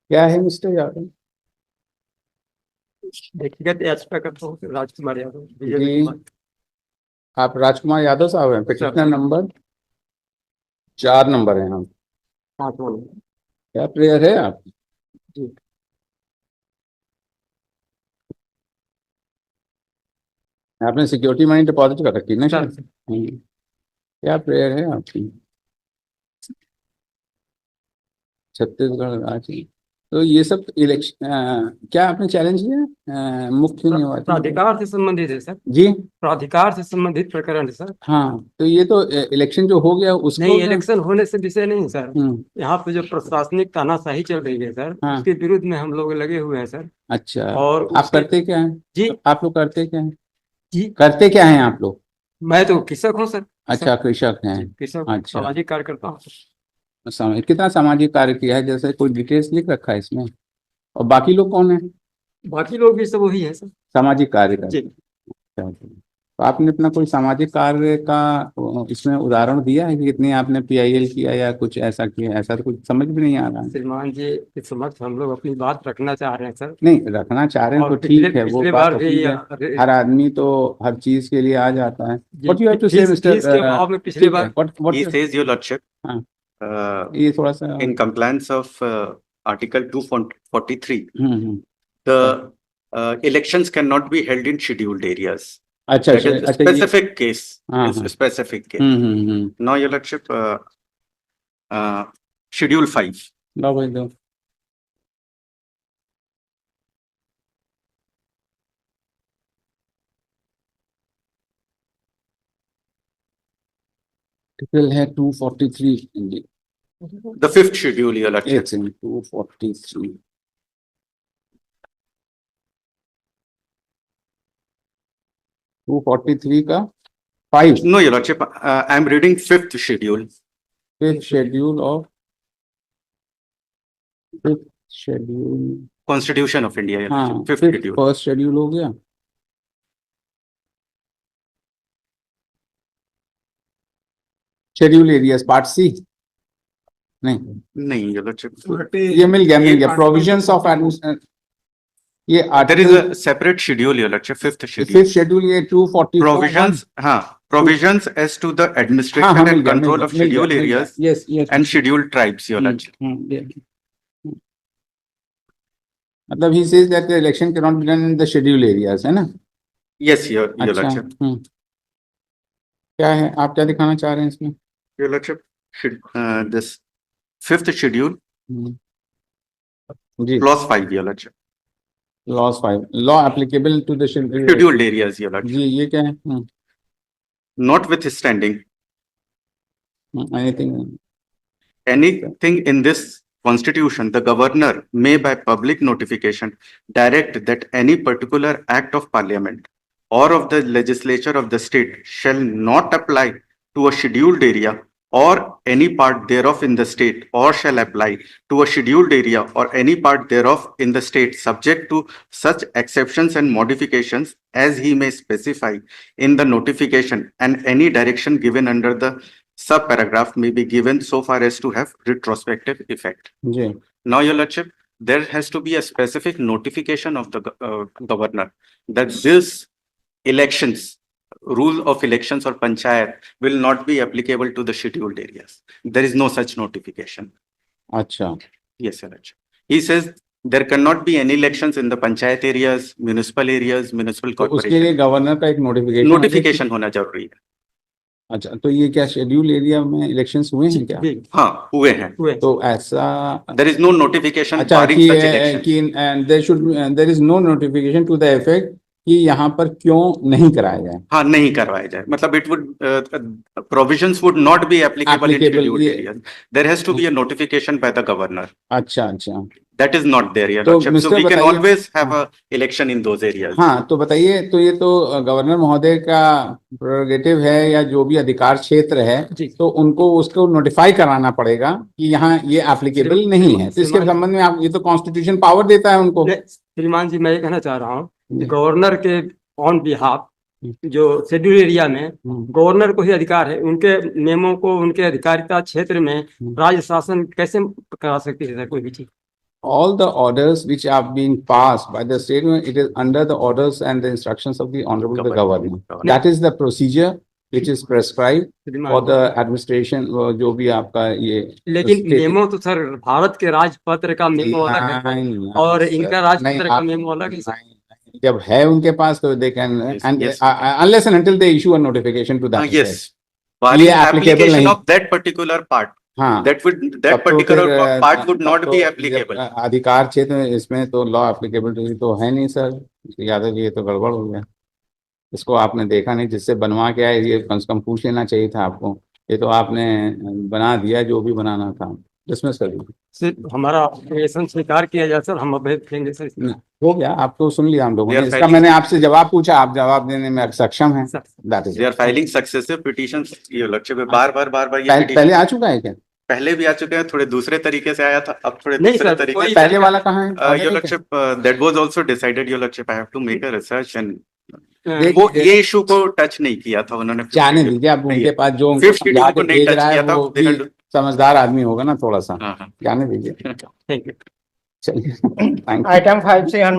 क्या है मिस्टर यादव व्यक्तिगत याचिका करता हूँ राजकुमार यादव जी? विजय। आप राजकुमार यादव साहब हैं? पे सर। कितना नंबर? 4 नंबर है। हम हाँ बोलो। क्या प्रेयर है आप? जी आपने सिक्योरिटी मनी डिपॉजिट कर रखी है ना सर। शायद? क्या प्रेयर है आपकी? छत्तीसगढ़ राज्य। तो ये सब इलेक्शन क्या आपने चैलेंज किया? मुख्य निर्वाचन प्राधिकार से संबंधित है सर। जी? प्राधिकार से संबंधित प्रकरण है सर। हाँ, तो ये तो इलेक्शन जो हो गया उसको नहीं, इलेक्शन होने से विषय नहीं सर। हम्म। यहाँ पे जो प्रशासनिक तानाशाही चल रही है सर, हाँ। उसके विरुद्ध में हम लोग लगे हुए हैं सर। अच्छा। और आप उसके करते क्या हैं? जी आप लोग करते क्या हैं? जी करते क्या हैं आप लोग? मैं तो कृषक हूँ सर। अच्छा, कृषक। कृषक हैं। जी कृषक अच्छा। सामाजिक कार्यकर्ता हूँ। कितना सामाजिक कार्य किया है, जैसे कोई डिटेल्स लिख रखा है इसमें? और बाकी लोग कौन है? बाकी लोग भी सब वही है सर। सामाजिक कार्य जी। करते हैं। अच्छा। तो आपने अपना कोई सामाजिक कार्य का इसमें उदाहरण दिया है कि कितनी आपने पीआईएल किया या कुछ ऐसा किया? ऐसा तो कुछ समझ भी नहीं आ रहा है। श्रीमान जी के समक्ष हम लोग अपनी बात रखना चाह रहे हैं सर। नहीं, रखना चाह रहे हैं और तो पिछले ठीक है, वो पिछले बात बार तो भी ठीक है। हर आदमी तो हर चीज के लिए आ जाता है। जी what you have to say fees mister? Fees के अभाव में पिछले ठीक है, बार। What He says, Your Lordship, हाँ, uh, ये थोड़ा सा in compliance of Article 243, hmm. the elections cannot be held in scheduled areas. अच्छा That अच्छा is a अच्छा, ये specific case. हाँ Is हाँ। a specific case. Hmm. Now, Your Lordship, Schedule 5. लो भाई दो। आर्टिकल है 243 इंडी। The fifth schedule, Your Lordship. एक सेकंड, 243 243 का 5 No, Your Lordship, I am reading fifth schedule. Fifth schedule of fifth schedule. Constitution of India, Your हाँ, Lordship. Fifth फिफ्थ schedule. First schedule हो गया। Schedule areas part C. नहीं, नहीं, Your Lordship. ये मिल गया प्रोविजंस ऑफ ये There is article a separate schedule, Your Lordship. Fifth schedule. Fifth schedule ये 244 Provisions, provisions as to the हाँ administration हाँ, and control of schedule areas yes yes. and scheduled tribes, Your Lordship. मतलब he says that the election can not be done in the schedule areas, है ना? Yes, Your अच्छा। Lordship. क्या है, आप क्या दिखाना चाह रहे हैं इसमें? Your Lordship, this fifth schedule, जी, clause 5, Your Lordship. Laws 5, law applicable to the Scheduled areas, Your Lordship. जी, ये क्या है? Notwithstanding anything anything in this constitution, the governor may by public notification direct that any particular act of parliament or of the legislature of the state shall not apply to a scheduled area or any part thereof in the state, or shall apply to a scheduled area or any part thereof in the state, subject to such exceptions and modifications as he may specify in the notification, and any direction given under the subparagraph may be given so far as to have retrospective effect. जी। Now, Your Lordship, there has to be a specific notification of the governor that this elections, rule of elections or panchayat will not be applicable to the scheduled areas. There is no such notification. अच्छा, Yes, Your Lordship. He says there cannot be any elections in the panchayat areas, municipal तो उसके लिए corporation. Governor का एक notification Notification होना जरूरी है. अच्छा, तो ये क्या शेड्यूल एरिया में इलेक्शंस हुए हैं क्या? हाँ, हुए हैं. तो ऐसा There is no notification अच्छा barring such elections. कि there is no notification to the effect कि यहाँ पर क्यों नहीं कराया जाए? हाँ, नहीं करवाया जाए, मतलब it would provisions would not be applicable in scheduled areas. There has to be a notification by the governor. अच्छा अच्छा। That is not there, Your तो Lordship. So mister we can बताइए। always have a election in those areas. हाँ, तो बताइए, तो ये तो गवर्नर महोदय का प्रेरोगेटिव है या जो भी अधिकार क्षेत्र है, तो उनको उसको नोटिफाई कराना पड़ेगा कि यहाँ ये एप्लीकेबल नहीं है। तो इसके संबंध में आप, ये तो कॉन्स्टिट्यूशन पावर देता है उनको। श्रीमान जी, मैं ये कहना चाह रहा हूँ गवर्नर के ऑन बिहाफ जो शेड्यूल एरिया में गवर्नर को ही अधिकार है, उनके नियमों को, उनके अधिकारिता क्षेत्र में राज्य शासन कैसे करा सकती है सर कोई भी चीज? all the orders which are being passed by the state, it is under the orders and the instructions of the honorable the governor. That is the procedure which is prescribed for the administration, जो भी आपका ये लेकिन state- memo तो sir Bharat के राजपत्र का memo अलग है नहीं, और नहीं, इनका sir, राजपत्र नहीं, का आप- मेमो अलग है सर। नहीं, जब है उनके पास तो they can Yes, and yes. unless and until they issue a notification to that effect. Yes. Barring ये applicable application नहीं। of that particular part, हाँ, that तब that तो particular फिर, part would not तब be तो applicable. जब अधिकार क्षेत्र में इसमें तो लॉ एप्लीकेबिलिटी तो है नहीं सर। यादव जी ये तो गड़बड़ हो गया, इसको आपने देखा नहीं, जिससे बनवा के आए, ये कम से कम पूछ लेना चाहिए था आपको। ये तो आपने बना दिया जो भी बनाना था, डिसमिस कर दिया। सिर्फ हमारा एप्लीकेशन स्वीकार किया जाए सर, हम अभेद देंगे सर इसमें। हो गया, आपको सुन लिया हम लोगों They ने, are इसका filing- मैंने आपसे जवाब पूछा, आप जवाब देने में सक्षम हैं। Sir, That is They are it. filing successive petitions, ये लक्ष्य पे बार बार ये पहले petition आ चुका है क्या? पहले भी आ चुके हैं, थोड़े दूसरे तरीके से आया था, अब थोड़े नहीं दूसरे सर, तरीके कोई- पहले वाला कहाँ है? your lordship, that was also decided, your lordship, I have to make a research and देख- वो ये इशू को टच नहीं किया था उन्होंने। जाने दीजिए, अब उनके पास जो उनको Fifth schedule याद को नहीं भेज touch रहा है किया था, वो they भी had- समझदार आदमी होगा ना थोड़ा सा, हाँ, हाँ। जाने दीजिए। Thank you. चलिए, थैंक यू। आइटम 5 से हनुमान